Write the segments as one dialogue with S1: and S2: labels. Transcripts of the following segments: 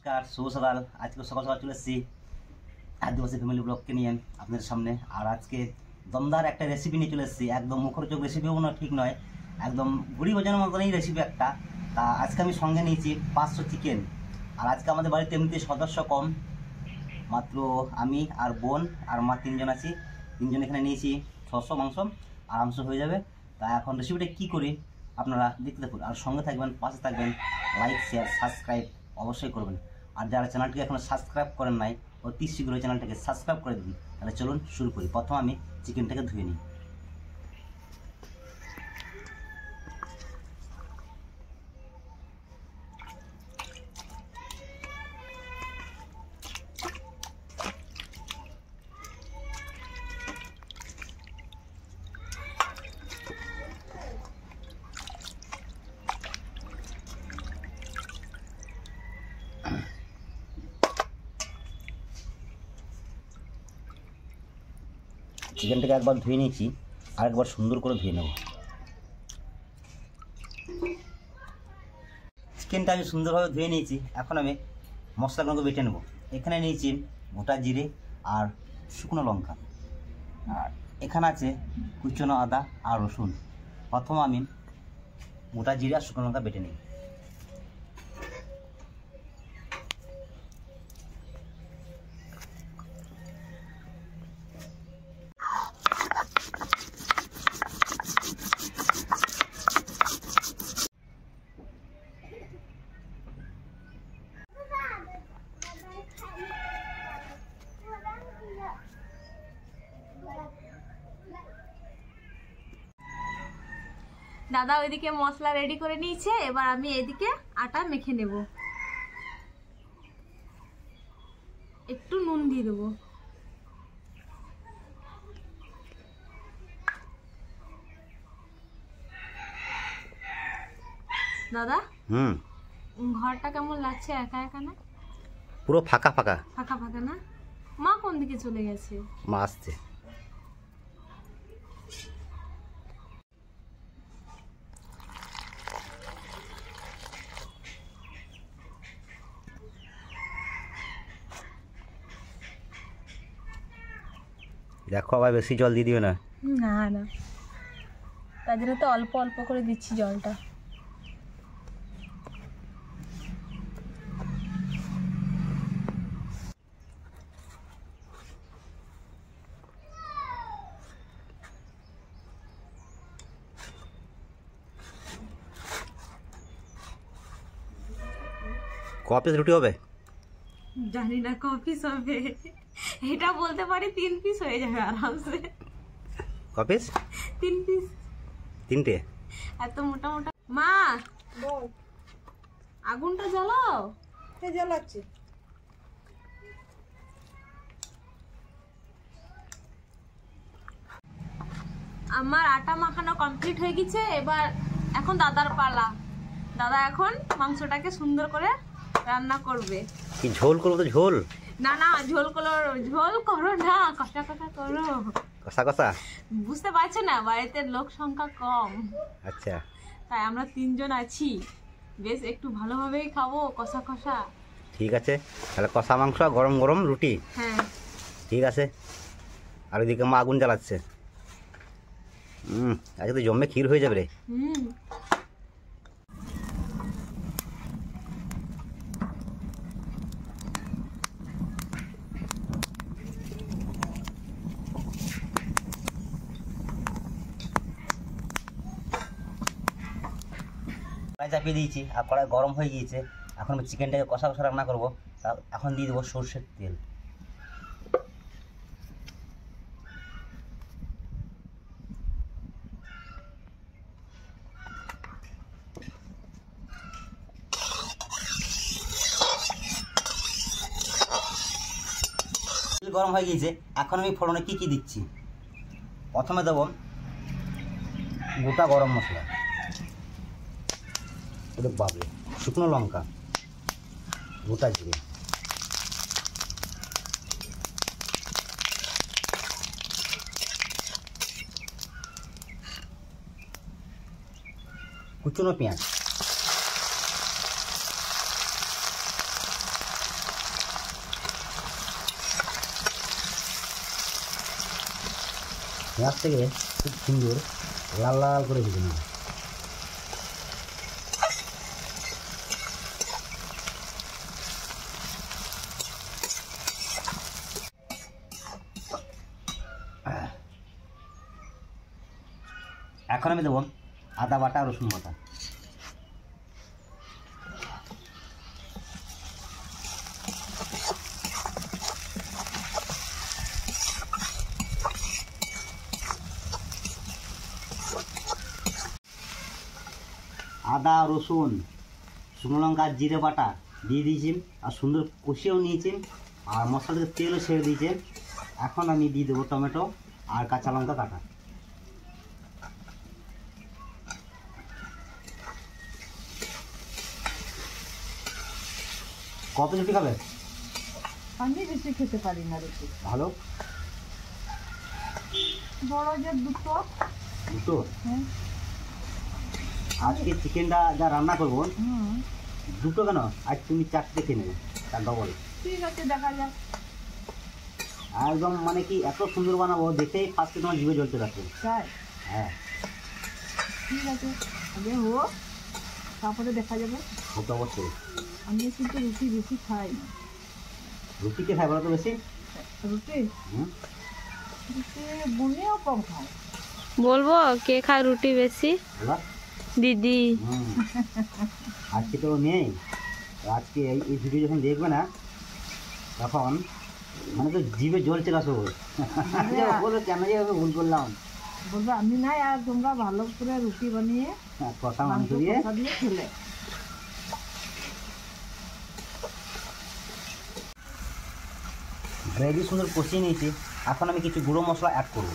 S1: নমস্কার, শুভ সকাল। আজকে সকাল সকাল চলে এসেছি আদিবাসী ফ্যামিলি ব্লগকে নিয়ে আপনাদের সামনে। আর আজকে দমদার একটা রেসিপি নিয়ে চলে এসেছি। একদম মুখরোচক রেসিপিও না, ঠিক নয়, একদম বুড়ি বোঝানোর মতনই রেসিপি একটা। তা আজকে আমি সঙ্গে নিয়েছি 500 চিকেন। আর আজকে আমাদের বাড়িতে এমনিতে সদস্য কম, মাত্র আমি আর বোন আর মা 3 জন আছি। 3 জন এখানে নিয়েছি 600 মাংস, আরামসে হয়ে যাবে। তা এখন রেসিপিটা কী করি আপনারা দেখতে থাকুন, আর সঙ্গে থাকবেন, পাশে থাকবেন। লাইক, শেয়ার, সাবস্ক্রাইব অবশ্যই করবেন। আর যারা চ্যানেলটিকে এখনো সাবস্ক্রাইব করেন নাই, অতি শীঘ্রই চ্যানেলটাকে সাবস্ক্রাইব করে দিন। তাহলে চলুন শুরু করি। প্রথম আমি চিকেনটাকে ধুয়ে নিই। চিকেনটাকে একবার ধুয়ে নিয়েছি, আরেকবার সুন্দর করে ধুয়ে নেব। চিকেনটা আমি সুন্দরভাবে ধুয়ে নিয়েছি। এখন আমি মশলাগুলোকে বেটে নেব। এখানে নিয়েছি গোটা জিরে আর শুকনো লঙ্কা, আর এখানে আছে কুচনো আদা আর রসুন। প্রথম আমি গোটা জিরে আর শুকনো লঙ্কা বেটে নিই।
S2: দাদা ওইদিকে মশলা রেডি করে নিয়েছে, এবার আমি এদিকে আটা মেখে নেব। একটু নুন দিয়ে দেবো। দাদা ঘরটা কেমন লাগছে? একা একা না?
S1: পুরো ফাঁকা ফাঁকা
S2: ফাঁকা ফাঁকা না? মা কোন দিকে চলে গেছে?
S1: মা আসছে। দেখো আবার বেশি জল দিয়ে দিও না।
S2: না না, তার জন্য তো অল্প অল্প করে দিচ্ছি জলটা।
S1: ক পিস রুটি হবে?
S2: জানি না ক পিস হবে, এটা বলতে পারি 3 পিস হয়ে যাবে আরামসে।
S1: ক পিস?
S2: 3 পিস।
S1: 3টে?
S2: এত মোটা মোটা। মা বল, আগুনটা জ্বালাও। জ্বালাচ্ছি। আমার আটা মাখানো কমপ্লিট হয়ে গেছে। এবার এখন দাদার পালা। দাদা এখন মাংসটাকে সুন্দর করে রান্না করবে।
S1: কি ঝোল করবো? তো ঝোল
S2: না না, ঝোল করো না, কষা কষা করো।
S1: কষা কষা?
S2: বুঝতে পারছো না, বাড়িতে লোক সংখ্যা কম।
S1: আচ্ছা,
S2: তাই আমরা 3 জন আছি, বেশ একটু ভালোভাবেই খাবো, কষা কষা।
S1: ঠিক আছে, তাহলে কষা মাংস আর গরম গরম রুটি।
S2: হ্যাঁ
S1: ঠিক আছে। আর ওইদিকে মা আগুন জ্বালাচ্ছে। আজকে তো জমে ক্ষীর হয়ে যাবে রে। কড়াই চাপিয়ে দিয়েছি আর কড়াই গরম হয়ে গিয়েছে। এখন আমি চিকেনটাকে কষা কষা রান্না করবো। তা এখন দিয়ে দেবো সর্ষের তেল। তেল গরম হয়ে গিয়েছে। এখন আমি ফোড়নে কি কি দিচ্ছি। প্রথমে দেবো গোটা গরম মশলা, বাবরে, শুকনো লঙ্কা, গোটা জিরে, কুচনো পেঁয়াজ, পেঁয়াজ থেকে খুব সুন্দর লাল লাল করে ভেজে নেব। এখন আমি দেবো আদা বাটা রসুন বাটা। আদা রসুন শুকনো লঙ্কা জিরে বাটা দিয়ে দিয়েছি আর সুন্দর কষিয়েও নিয়েছি আর মশলা থেকে তেলও ছেড়ে দিয়েছে। এখন আমি দিয়ে দেবো টমেটো আর কাঁচা লঙ্কা কাটা। কত রুটি খাবে?
S2: আমি বেশি খেতে পারি না রুটি।
S1: ভালো
S2: বড় যে দুটো।
S1: দুটো? আজকে চিকেনটা যা রান্না করবো দুটো কেন, আজ তুমি 4টে খেয়ে নেবে, তার ডবল।
S2: ঠিক আছে, দেখা যাক।
S1: একদম মানে কি এত সুন্দর বানাবো দেখেই ফার্স্টে তোমার জিভে জ্বলতে লাগবে।
S2: তাই?
S1: হ্যাঁ
S2: ঠিক আছে, আগে হোক তারপরে দেখা যাবে।
S1: হোক অবশ্যই।
S2: আমি কিন্তু রুটি বেশি খাই না।
S1: রুটি কে খাই বলো তো বেশি?
S2: রুটি রুটি বুনিও কম খায়।
S3: বলবো কে খায় রুটি বেশি? দিদি।
S1: আজকে তো নেই, আজকে এই ভিডিও যখন দেখবে না তখন মানে তো জিভে জল চলে আসো। বলো কেন যে ভুল করলাম,
S2: বলবো আমি নাই আর তোমরা ভালো করে রুটি বানিয়ে
S1: কষা মাংস দিয়ে
S2: খেলে।
S1: গ্রেভি সুন্দর কষিয়ে নিয়েছি। এখন আমি কিছু গুঁড়ো মশলা অ্যাড করব।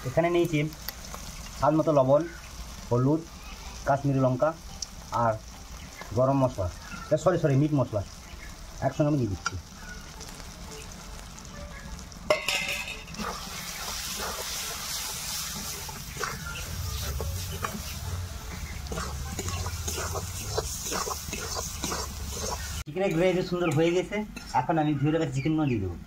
S1: এখানে নিয়েছি স্বাদ মতো লবণ, হলুদ, কাশ্মীরি লঙ্কা আর গরম মশলা, সরি মিট মশলা একসঙ্গে আমি দিয়ে দিচ্ছি। চিকেনের গ্রেভি সুন্দর হয়ে গেছে। এখন আমি ধুয়ে রাখা চিকেনগুলো দিয়ে দেবো।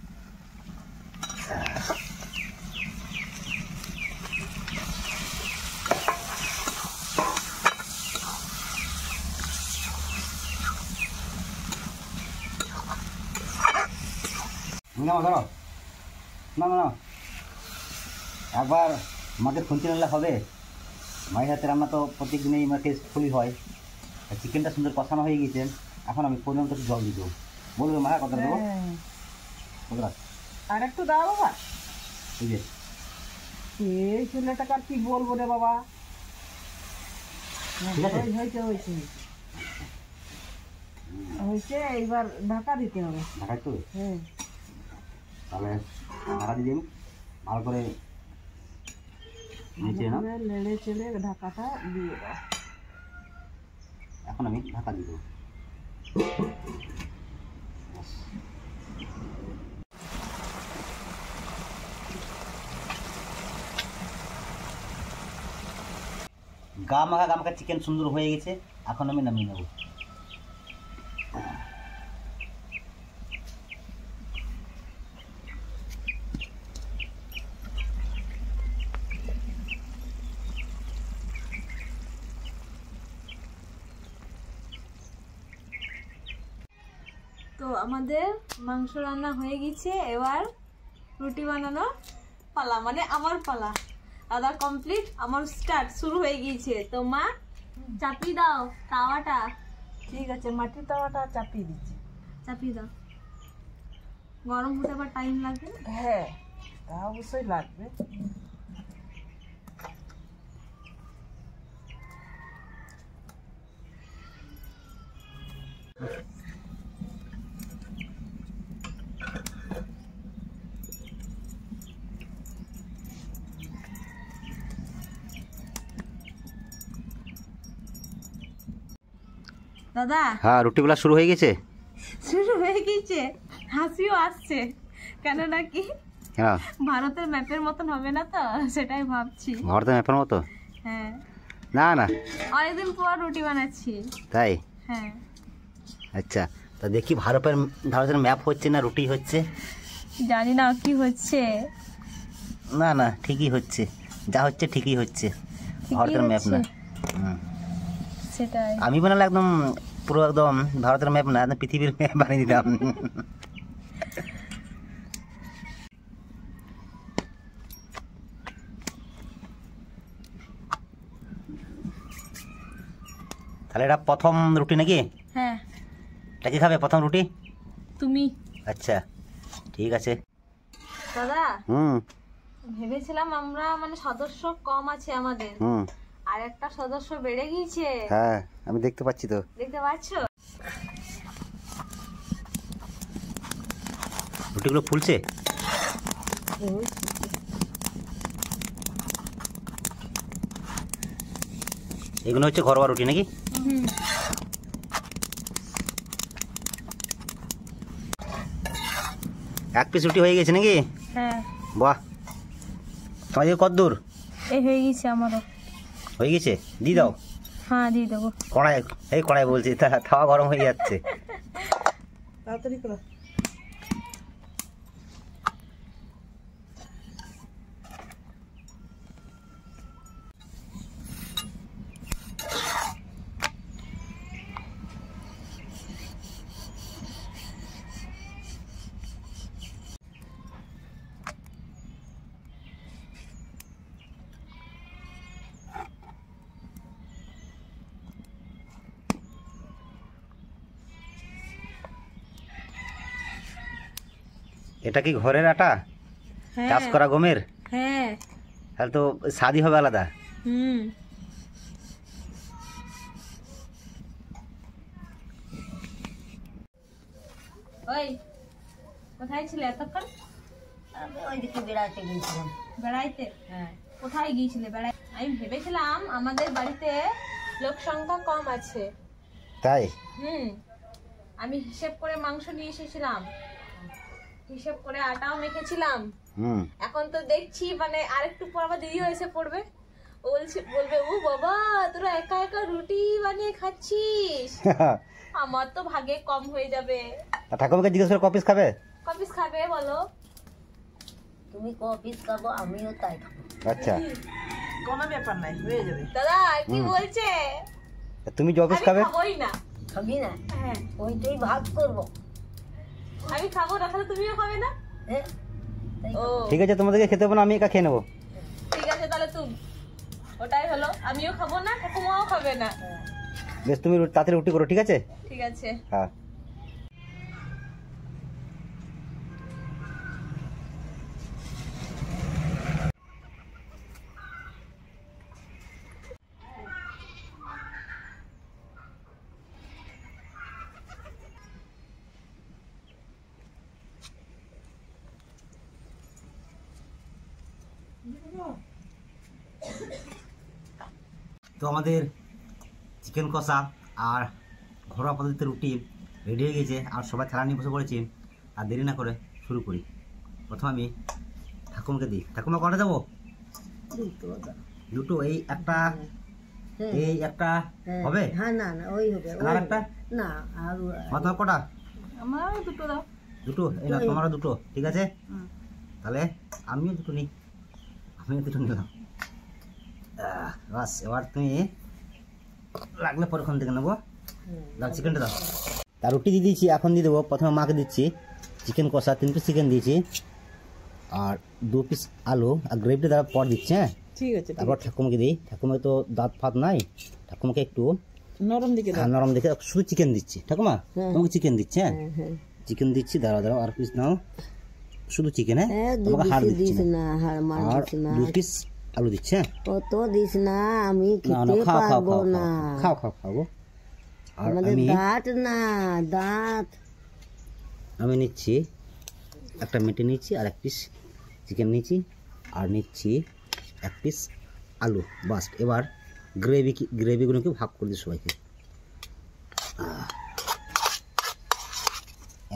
S1: ধরো না একবার মাকে খুঁজতে নিলে হবে। মায়ের হাতে রান্না তো প্রত্যেক দিনেই মাকে ফুলি হয়। চিকেনটা সুন্দর কষানো হয়ে গেছে। এখন আমি পরিমাণ একটু জল দিয়ে দেবো। বলবে মা কথা দেবো
S2: আর একটু দাও বাবা।
S1: ঠিক আছে,
S2: এই ছেলেটাকে আর কি বলবো রে বাবা।
S1: ঠিক আছে
S2: হয়েছে এইবার ঢাকা দিতে হবে।
S1: ঢাকা তো
S2: হ্যাঁ,
S1: তাহলে ঢাকা দিয়ে দিন ভালো করে নিচে না
S2: নেড়ে চেড়ে ঢাকাটা দিয়ে দাও।
S1: এখন আমি ঢাকা দিয়ে দেবো। গা মাখা চিকেন সুন্দর হয়ে গেছে। এখন আমি নামিয়ে নেব।
S2: তো আমাদের মাংস রান্না হয়ে গেছে, এবার রুটি বানানো পালা, মানে আমার পালা। দাদা কমপ্লিট, আমার স্টার্ট শুরু হয়ে গিয়েছে। তো মা চাপিয়ে দাও তাওয়াটা। ঠিক আছে, মাটির তাওয়াটা চাপিয়ে দিচ্ছি। চাপিয়ে দাও, গরম হতে আবার টাইম লাগবে। হ্যাঁ, তা অবশ্যই লাগবে। দাদা
S1: হ্যাঁ, রুটিগুলা শুরু হয়ে গেছে।
S2: শুরু হয়ে গেছে, হাসিও আসছে। কেন নাকি
S1: হ্যাঁ,
S2: ভারতের ম্যাপের মতন হবে না তো, সেটাই ভাবছি।
S1: ভারতের ম্যাপের মতো?
S2: হ্যাঁ,
S1: না না,
S2: অনেকদিন পর রুটি বানাচ্ছি।
S1: তাই?
S2: হ্যাঁ।
S1: আচ্ছা, তা দেখি ভারতের ম্যাপ হচ্ছে না রুটি হচ্ছে।
S2: জানি না কি হচ্ছে।
S1: না না ঠিকই হচ্ছে, যা হচ্ছে ঠিকই হচ্ছে, ভারতের ম্যাপ না।
S2: সেটাই।
S1: আমি বানালে একদম পুরো একদম ভারতের ম্যাপ না, একদম পৃথিবীর ম্যাপ বানিয়ে দিতাম। তাহলে এটা প্রথম রুটি নাকি?
S2: হ্যাঁ।
S1: এটা কি খাবে প্রথম রুটি?
S2: তুমি।
S1: আচ্ছা ঠিক আছে।
S2: দাদা
S1: হুম
S2: ভেবেছিলাম আমরা মানে সদস্য কম আছে আমাদের,
S1: হুম
S2: আর একটা সদস্য বেড়ে গিয়েছে।
S1: হ্যাঁ আমি দেখতে পাচ্ছি তো।
S2: দেখতে পাচ্ছো?
S1: রুটিগুলো ফুলছে। এগুলো হচ্ছে ঘরোয়া রুটি নাকি? এক পিস রুটি হয়ে গেছে নাকি?
S2: হ্যাঁ।
S1: বাহ, তোমাদের কত দূর
S2: এই হয়ে গেছে আমারও।
S1: হয়ে গেছে? দিয়ে দাও।
S2: হ্যাঁ দিয়ে দেবো।
S1: কড়াই, এই কড়াই বলছি, তাওয়া গরম হয়ে যাচ্ছে।
S2: তাড়াতাড়ি করো।
S1: এটা কি ঘরের আটা,
S2: হ্যাঁ।
S1: চাষ করা গমের?
S2: হ্যাঁ।
S1: তাহলে তো স্বাদই হবে আলাদা।
S2: হুম। ওই কোথায় ছিলে এতক্ষণ?
S4: আমি ওইদিকে বেড়াতে গিয়েছিলাম।
S2: বেড়াইতে?
S4: হ্যাঁ।
S2: কোথায় গিয়েছিলে বেড়াই? আমি ভেবেছিলাম আমাদের বাড়িতে লোক সংখ্যা কম আছে।
S1: তাই?
S2: আমি হিসেব করে মাংস নিয়ে এসেছিলাম, হিসেব করে আটাও মেখেছিলাম। এখন তো দেখছি মানে আরেকটু পর আবার দিদিও এসে পড়বে, বলবে ও বাবা তোরা একা একা রুটি বানিয়ে খাচ্ছিস। আমার তো ভাগে কম হয়ে যাবে।
S1: ঠাকুমাকে জিজ্ঞেস করে কপিস খাবে?
S2: কপিস খাবে বলো?
S4: তুমি কপিস খাবো, আমিও তাই খাবো।
S1: আচ্ছা
S5: কোনো ব্যাপার নাই, হয়ে যাবে।
S2: দাদা কি বলছে?
S1: তুমি জপিস খাবে?
S2: খাবোই না।
S4: খাবি না?
S2: হ্যাঁ
S4: ওইটাই ভাগ করবো।
S2: আমি খাবো না, তাহলে তুমিও খাবে না?
S4: হ্যাঁ।
S2: ও
S1: ঠিক আছে, তোমাদেরকে খেতে হবে না, আমি একা খেয়ে নেবো।
S2: ঠিক আছে তাহলে তুমি, ওটাই হলো, আমিও খাবো না, ঠাকুমাও খাবে না।
S1: বেশ, তুমি তাড়াতাড়ি রুটি করো, ঠিক আছে?
S2: ঠিক আছে।
S1: হ্যাঁ। তো আমাদের চিকেন কষা আর ঘরোয়া পদ্ধতিতে রুটি রেডি হয়ে গেছে, আর সবাই থালা নিয়ে বসে পড়েছি। আর দেরি না করে শুরু করি। প্রথমে আমি ঠাকুমাকে দিই। ঠাকুমা কটা দেবো? দুটো। এই একটা, এই একটা হবে?
S4: হ্যাঁ না না ওই হবে।
S1: আর একটা
S4: না আর
S1: তোমার কটা?
S2: আমার দুটো দাও।
S1: দুটো? এই না, তোমারও দুটো, ঠিক আছে। তাহলে আমিও দুটো নিই, আমিও দুটো নিলাম। বাস, এবার তুমি লাগলে পরে ওখান থেকে নেবো। দাও চিকেনটা দাও। তার রুটি দিয়ে দিয়েছি, এখন দিয়ে দেবো। প্রথমে মাকে দিচ্ছি চিকেন কষা, 3 পিস চিকেন দিয়েছি, আর 2 পিস আলু, আর গ্রেভিটা দেওয়ার পর দিচ্ছি। হ্যাঁ
S5: ঠিক আছে।
S1: তারপর ঠাকুমাকে দিই। ঠাকুমাকে তো দাঁত ফাত নাই, ঠাকুমাকে একটু
S5: নরম দিকে দাও।
S1: নরম দেখে শুধু চিকেন দিচ্ছি। ঠাকুমা তোমাকে চিকেন দিচ্ছি। হ্যাঁ চিকেন দিচ্ছি, দাঁড়াও দাঁড়াও, আর পিস নাও, শুধু চিকেন। হ্যাঁ তোমাকে হাড় দিচ্ছি না, আর 2 পিস আলু দিচ্ছি। হ্যাঁ
S4: অত দিস না, আমি
S1: না না,
S4: খেতে
S1: খাও খাও
S4: পারবো
S1: খাও
S4: না।
S1: খাও খাও খাবো। আর
S4: আমাদের
S1: আমি
S4: দাঁত না, দাঁত।
S1: আমি নিচ্ছি একটা মেটে নিচ্ছি, আর 1 পিস চিকেন নিচ্ছি, আর নিচ্ছি 1 পিস আলু। বাস, এবার গ্রেভিগুলোকে ভাগ করে দিই সবাইকে।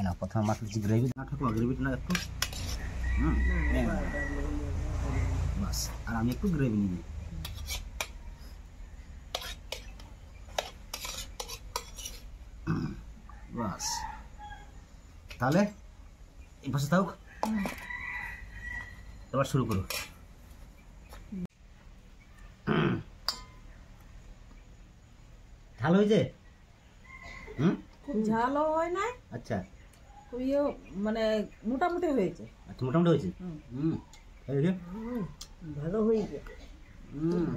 S1: না প্রথমে মাত্র দিচ্ছি গ্রেভি। না ঠাকুমা গ্রেভিটা না একটু, বাস। আর আমি একটু গ্রেভি নিই। বাস, তাহলে এই পাশে থাকুক, এবার শুরু করো। ঝাল হয়েছে?
S5: খুব ঝালও হয় না,
S1: আচ্ছা
S5: খুব মানে মোটামুটি হয়েছে।
S1: আচ্ছা, মোটামুটি হয়েছে। এই যে,
S4: ভালো হয়েছে,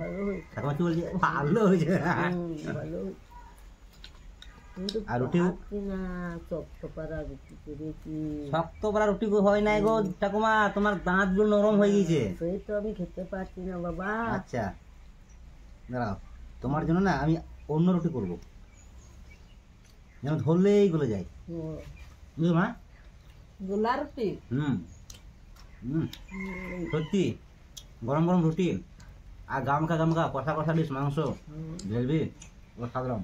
S4: ভালো হয়েছে,
S1: ঠাকুমা কি বলছে? ভালো হয়েছে।
S4: ভালো হয়েছে। কিন্তু
S1: আর রুটি?
S4: না শক্ত পাড়া রুটি করেছি।
S1: শক্ত পাড়া রুটি হয় নাই গো ঠাকুমা, তোমার দাঁতগুলো নরম হয়ে গেছে।
S4: সেই তো আমি খেতে পারছি না বাবা।
S1: আচ্ছা দাঁড়াও, তোমার জন্য না আমি অন্য রুটি করবো, যেন ধরলেই গলে যায়, বুঝলো মা?
S5: গোলা রুটি।
S1: সত্যি গরম গরম রুটি আর গামকা গামকা কষা কষা ডিশ মাংস গ্রেভি অসাধারণ।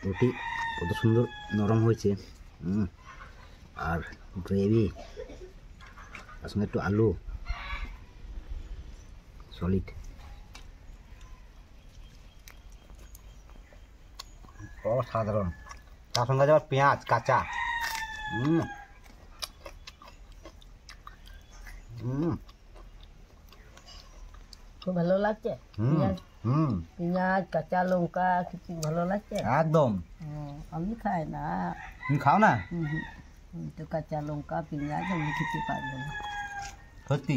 S1: রুটি কত সুন্দর নরম হয়েছে, আর গ্রেভি তার সঙ্গে একটু আলু সলিড, অসাধারণ। তার সঙ্গে আবার পেঁয়াজ কাঁচা।
S4: খুব ভালো লাগছে। পেঁয়াজ পেঁয়াজ কাঁচা লঙ্কা কিছু ভালো লাগছে
S1: একদম।
S4: আমি খাই না।
S1: তুমি খাও না?
S4: আমি তো কাঁচা লঙ্কা পেঁয়াজ আমি খেতে পারবো না।
S1: সত্যি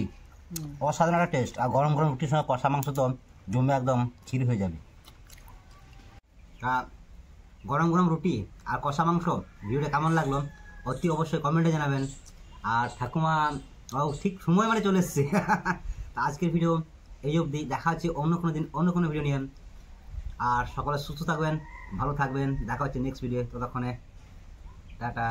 S1: অসাধারণ একটা টেস্ট। আর গরম গরম রুটির সঙ্গে কষা মাংস তো জমে একদম ক্ষীর হয়ে যাবে। গরম গরম রুটি আর কষা মাংস ভিডিওটা কেমন লাগলো অতি অবশ্যই কমেন্টে জানাবেন। আর ঠাকুমা ঠিক সময় মানে চলে এসছে। আজকের ভিডিও এই অবধি, দেখা হচ্ছে অন্য কোনো দিন অন্য কোনো ভিডিও নিয়ে। আর সকলে সুস্থ থাকবেন, ভালো থাকবেন, দেখা হচ্ছে নেক্সট ভিডিও। ততক্ষণে টাটা।